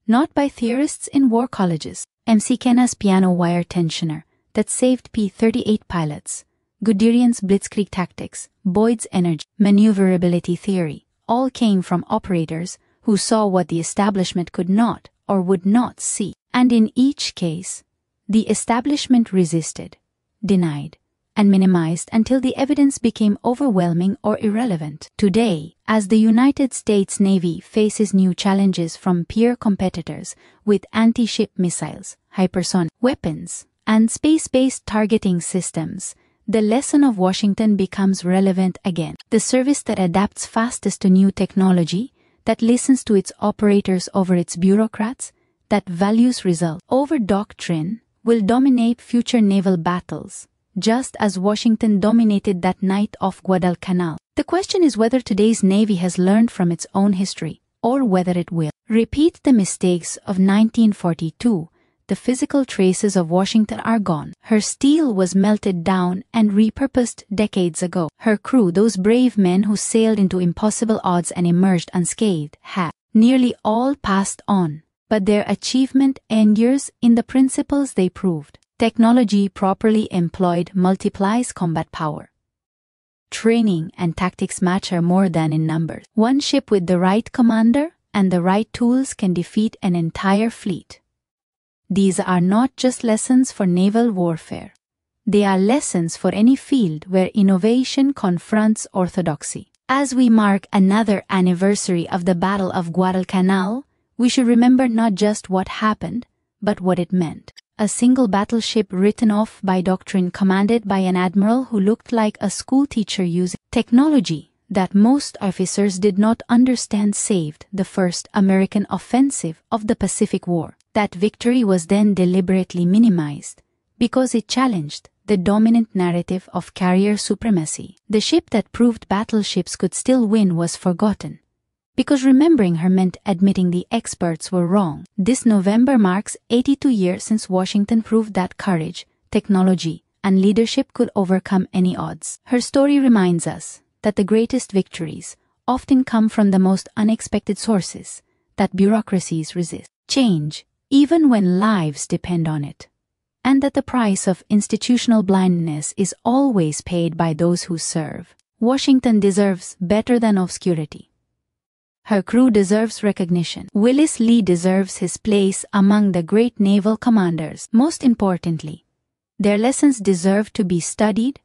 not by theorists in war colleges. M.C. Kenna's piano wire tensioner that saved P-38 pilots, Guderian's blitzkrieg tactics, Boyd's energy, maneuverability theory, all came from operators who saw what the establishment could not or would not see. And in each case, the establishment resisted, denied, and minimized until the evidence became overwhelming or irrelevant. Today, as the United States Navy faces new challenges from peer competitors with anti-ship missiles, hypersonic weapons, and space-based targeting systems, the lesson of Washington becomes relevant again. The service that adapts fastest to new technology, that listens to its operators over its bureaucrats, that values result over doctrine, will dominate future naval battles, just as Washington dominated that night off Guadalcanal. The question is whether today's Navy has learned from its own history, or whether it will repeat the mistakes of 1942. The physical traces of Washington are gone. Her steel was melted down and repurposed decades ago. Her crew, those brave men who sailed into impossible odds and emerged unscathed, have nearly all passed on, but their achievement endures in the principles they proved. Technology properly employed multiplies combat power. Training and tactics matter more than in numbers. One ship with the right commander and the right tools can defeat an entire fleet. These are not just lessons for naval warfare. They are lessons for any field where innovation confronts orthodoxy. As we mark another anniversary of the Battle of Guadalcanal, we should remember not just what happened, but what it meant. A single battleship written off by doctrine, commanded by an admiral who looked like a schoolteacher using technology that most officers did not understand, saved the first American offensive of the Pacific War. That victory was then deliberately minimized because it challenged the dominant narrative of carrier supremacy. The ship that proved battleships could still win was forgotten, because remembering her meant admitting the experts were wrong. This November marks 82 years since Washington proved that courage, technology, and leadership could overcome any odds. Her story reminds us that the greatest victories often come from the most unexpected sources, that bureaucracies resist change, even when lives depend on it, and that the price of institutional blindness is always paid by those who serve. Washington deserves better than obscurity. Her crew deserves recognition. Willis Lee deserves his place among the great naval commanders. Most importantly, their lessons deserve to be studied,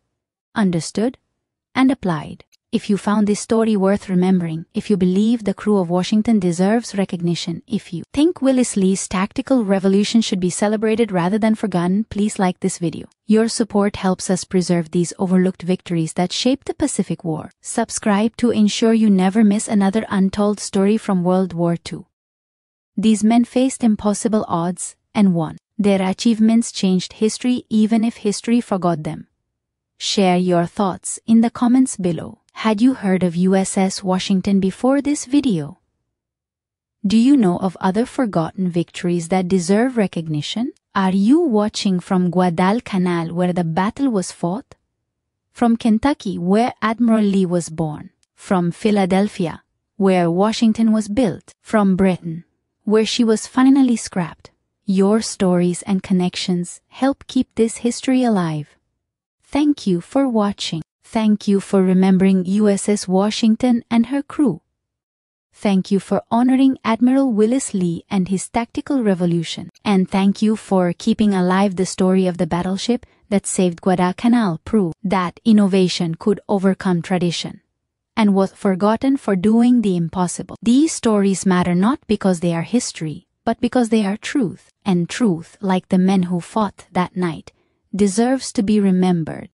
understood, and applied. If you found this story worth remembering, if you believe the crew of Washington deserves recognition, if you think Willis Lee's tactical revolution should be celebrated rather than forgotten, please like this video. Your support helps us preserve these overlooked victories that shaped the Pacific War. Subscribe to ensure you never miss another untold story from World War II. These men faced impossible odds and won. Their achievements changed history even if history forgot them. Share your thoughts in the comments below. Had you heard of USS Washington before this video? Do you know of other forgotten victories that deserve recognition? Are you watching from Guadalcanal, where the battle was fought? From Kentucky, where Admiral Lee was born? From Philadelphia, where Washington was built? From Britain, where she was finally scrapped? Your stories and connections help keep this history alive. Thank you for watching. Thank you for remembering USS Washington and her crew. Thank you for honoring Admiral Willis Lee and his tactical revolution. And thank you for keeping alive the story of the battleship that saved Guadalcanal. Prove that innovation could overcome tradition and was forgotten for doing the impossible. These stories matter not because they are history, but because they are truth. And truth, like the men who fought that night, deserves to be remembered.